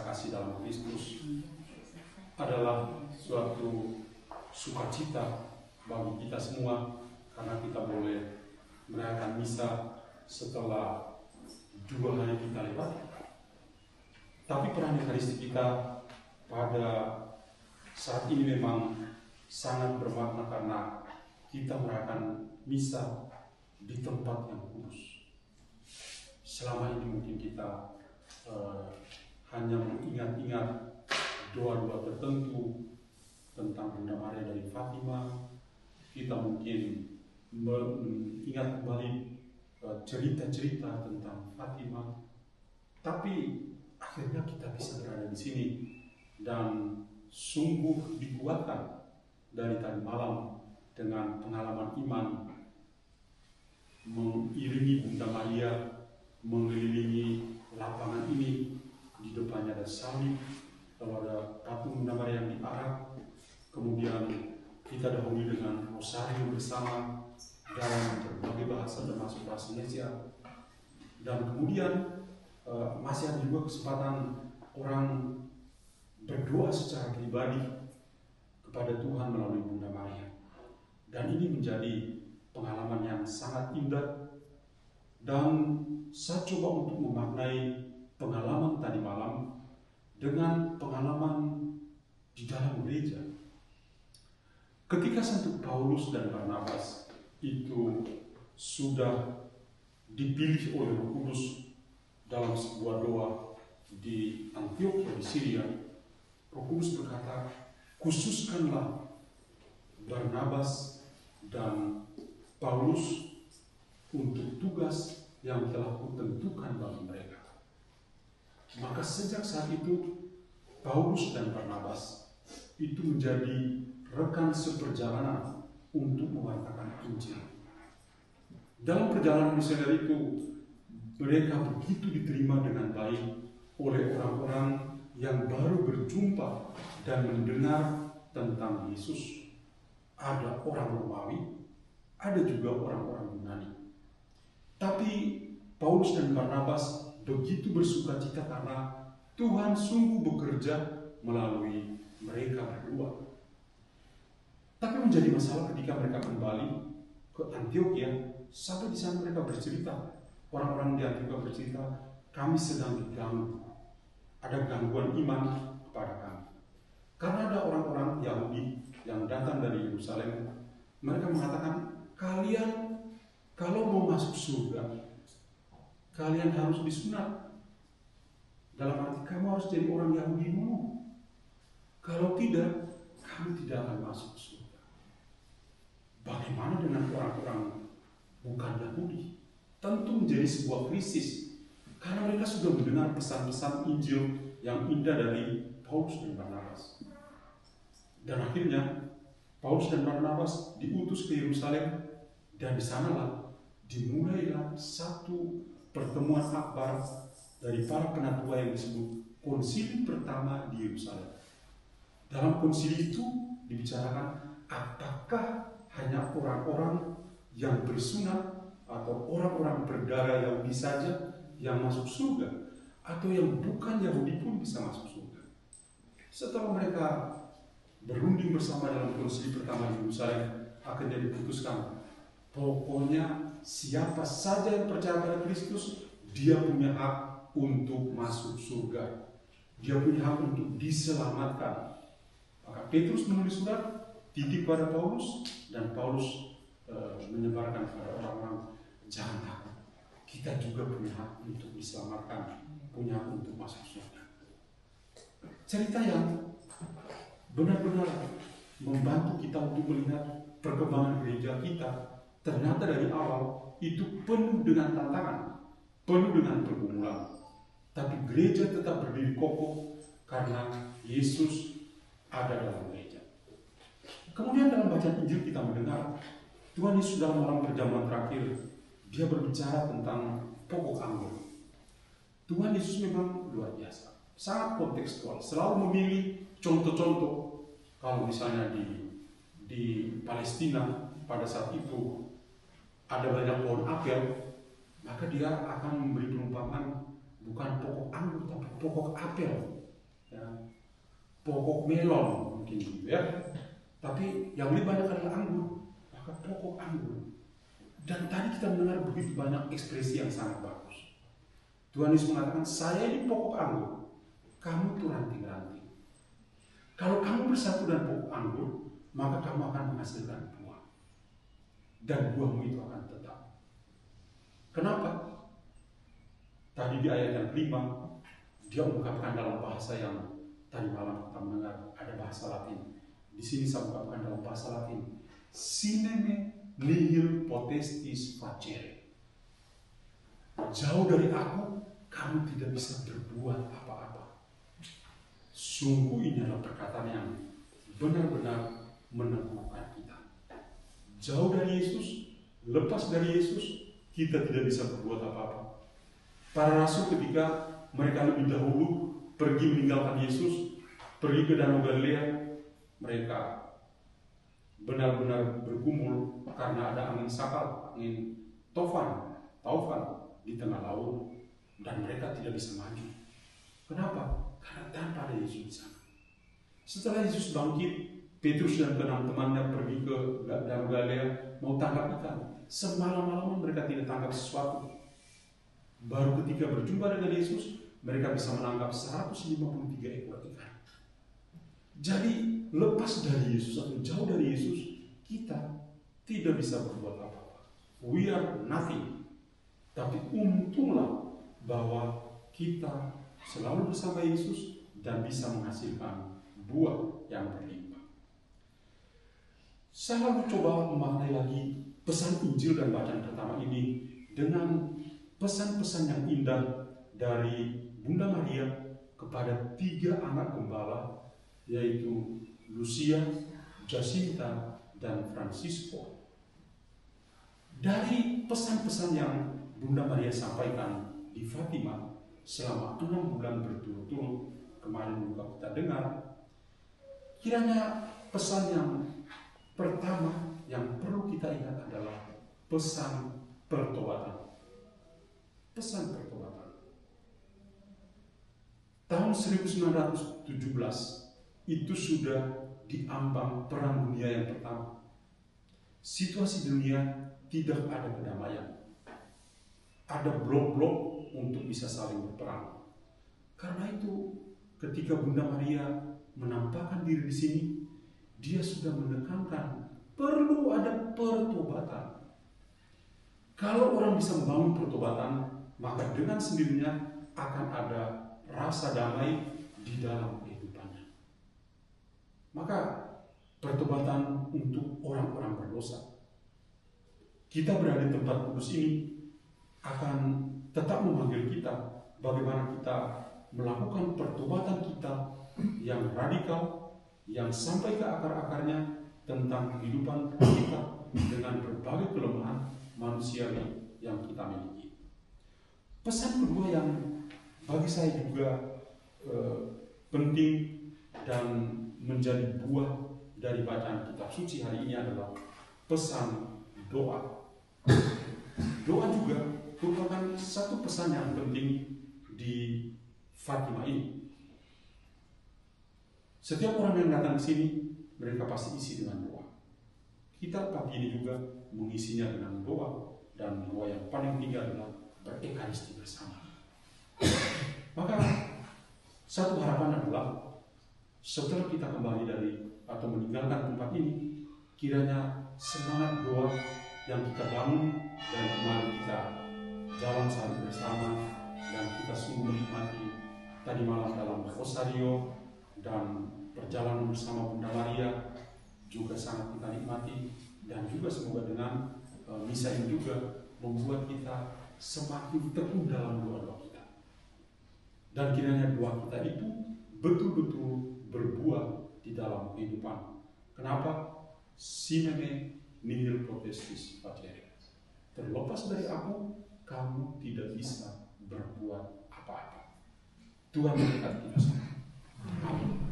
kasih dalam Kristus adalah suatu sukacita bagi kita semua, karena kita boleh merayakan misa setelah 2 hari kita lewat. Tapi peran Ekaristi kita pada saat ini memang sangat bermakna, karena kita merayakan misa di tempat yang kudus. Selama ini mungkin kita hanya mengingat-ingat doa-doa tertentu tentang Bunda Maria dari Fatima. Kita mungkin mengingat kembali cerita-cerita tentang Fatima. Tapi akhirnya kita bisa berada di sini dan sungguh dikuatkan dari tadi malam dengan pengalaman iman, mengiringi Bunda Maria mengelilingi lapangan ini. Di depannya ada salib, lalu ada patung Bunda Maria yang diarak. Kemudian kita dahului dengan rosario bersama dalam berbagai bahasa termasuk bahasa Indonesia. Dan kemudian masih ada juga kesempatan orang berdoa secara pribadi kepada Tuhan melalui Bunda Maria. Dan ini menjadi pengalaman yang sangat indah. Dan saya coba untuk memaknai pengalaman tadi malam dengan pengalaman di dalam gereja. Ketika Santo Paulus dan Barnabas itu sudah dipilih oleh Roh Kudus dalam sebuah doa di Antiokhia di Syria, Roh Kudus berkata, khususkanlah Barnabas dan Paulus untuk tugas yang telah kutentukan bagi mereka. Maka sejak saat itu Paulus dan Barnabas itu menjadi rekan seperjalanan untuk mewartakan Injil. Dalam perjalanan misioner itu, mereka begitu diterima dengan baik oleh orang-orang yang baru berjumpa dan mendengar tentang Yesus. Ada orang Romawi, ada juga orang-orang Yunani. Tapi Paulus dan Barnabas begitu bersukacita karena Tuhan sungguh bekerja melalui mereka berdua. Tapi menjadi masalah ketika mereka kembali ke Antiokhia. Sampai di sana mereka bercerita, orang-orang di Antiokhia bercerita, kami sedang diganggu. Ada gangguan iman kepada kami. Karena ada orang-orang Yahudi yang datang dari Yerusalem, mereka mengatakan, kalian kalau mau masuk surga, kalian harus disunat. Dalam arti kamu harus jadi orang Yahudi dulu. Kalau tidak, kamu tidak akan masuk surga. Bagaimana dengan orang-orang bukan Yahudi? Tentu menjadi sebuah krisis, karena mereka sudah mendengar pesan-pesan Injil yang indah dari Paulus dan Barnabas. Dan akhirnya Paulus dan Barnabas diutus ke Yerusalem, dan di sanalah dimulailah satu pertemuan akbar dari para penatua yang disebut konsili pertama di Yerusalem. Dalam konsili itu dibicarakan apakah hanya orang-orang yang bersunat atau orang-orang berdarah Yahudi saja yang masuk surga, atau yang bukan Yahudi pun bisa masuk surga. Setelah mereka berunding bersama dalam konsili pertama di Yerusalem, akhirnya diputuskan, pokoknya siapa saja yang percaya pada Kristus, dia punya hak untuk masuk surga. Dia punya hak untuk diselamatkan. Maka Petrus menulis surat, titip pada Paulus, dan Paulus menyebarkan kepada orang-orang, jangan takut, kita juga punya hak untuk diselamatkan, punya hak untuk masuk surga. Cerita yang benar-benar membantu kita untuk melihat perkembangan gereja kita. Ternyata dari awal itu penuh dengan tantangan, penuh dengan pergumulan. Tapi gereja tetap berdiri kokoh karena Yesus ada dalam gereja. Kemudian dalam bacaan Injil kita mendengar Tuhan Yesus dalam malam perjamuan terakhir, dia berbicara tentang pokok anggur. Tuhan Yesus memang luar biasa, sangat kontekstual, selalu memilih contoh-contoh. Kalau misalnya di Palestina pada saat itu ada banyak pohon apel, maka dia akan memberi perumpamaan bukan pokok anggur tapi pokok apel. pokok melon mungkin gitu ya. Tapi yang lebih banyak adalah anggur, maka pokok anggur. Dan tadi kita mendengar begitu banyak ekspresi yang sangat bagus. Tuhan Yesus mengatakan, saya ini pokok anggur, kamu tuh ranting-ranting. Kalau kamu bersatu dengan pokok anggur, maka kamu akan menghasilkan buah. Dan buahmu itu akan tetap. Kenapa? Tadi di ayat yang kelima, dia ungkapkan dalam bahasa yang tadi malam kita mendengar, ada bahasa Latin. Di sini saya ungkapkan dalam bahasa Latin, sine nihil potestis facere. Jauh dari aku, kamu tidak bisa berbuat apa-apa. Sungguh ini adalah perkataan yang benar-benar meneguhkan kita. Jauh dari Yesus, lepas dari Yesus, kita tidak bisa berbuat apa-apa. Para rasul ketika mereka lebih dahulu pergi meninggalkan Yesus, pergi ke Danau Galilea, mereka benar-benar bergumul karena ada angin sakal, angin taufan di tengah laut, dan mereka tidak bisa maju. Kenapa? Karena tanpa ada Yesus di sana. Setelah Yesus bangkit, Petrus dan teman-temannya pergi ke Danau Galilea mau tangkap ikan. Semalam-malaman mereka tidak tangkap sesuatu. Baru ketika berjumpa dengan Yesus, mereka bisa menangkap 153 ekor ikan. Jadi lepas dari Yesus atau jauh dari Yesus, kita tidak bisa berbuat apa-apa. We are nothing. Tapi untunglah bahwa kita selalu bersama Yesus dan bisa menghasilkan buah yang berlimpah. Saya lalu coba memaknai lagi pesan Injil dan bacaan pertama ini dengan pesan-pesan yang indah dari Bunda Maria kepada 3 anak gembala, yaitu Lucia, Jacinta, dan Francisco. Dari pesan-pesan yang Bunda Maria sampaikan di Fatima selama 6 bulan berturut-turut, kemarin juga kita dengar, kiranya pesan yang pertama yang perlu kita ingat adalah pesan pertobatan. Pesan pertobatan. Tahun 1917 itu sudah diambang Perang Dunia yang pertama. Situasi dunia tidak ada kedamaian. Ada blok-blok untuk bisa saling berperang. Karena itu, ketika Bunda Maria menampakkan diri di sini, dia sudah menekankan perlu ada pertobatan. Kalau orang bisa membangun pertobatan, maka dengan sendirinya akan ada rasa damai di dalam kehidupannya. Maka pertobatan untuk orang-orang berdosa. Kita berada di tempat kudus ini akan tetap memanggil kita bagaimana kita melakukan pertobatan kita yang radikal, yang sampai ke akar-akarnya tentang kehidupan kita dengan berbagai kelemahan manusiawi yang kita miliki. Pesan kedua yang bagi saya juga penting dan menjadi buah dari bacaan kitab suci hari ini adalah pesan doa. Doa juga merupakan satu pesan yang penting di Fatima ini. Setiap orang yang datang ke sini, mereka pasti isi dengan doa. Kita pagi ini juga mengisinya dengan doa, dan doa yang paling tinggi adalah berekaristi bersama. Maka satu harapan adalah setelah kita kembali dari atau meninggalkan tempat ini, kiranya semangat doa yang kita bangun dan kemarin kita jalan saling bersama dan kita sungguh menikmati tadi malam dalam rosario dan perjalanan bersama Bunda Maria juga sangat kita nikmati, dan juga semoga dengan misa ini juga membuat kita semakin teguh dalam doa-doa kita. Dan kiranya doa kita itu betul-betul berbuah di dalam kehidupan. Kenapa? Sine nihil potestis facere. Terlepas dari aku, kamu tidak bisa berbuat apa-apa. Tuhan memberkati kita semua. Amin.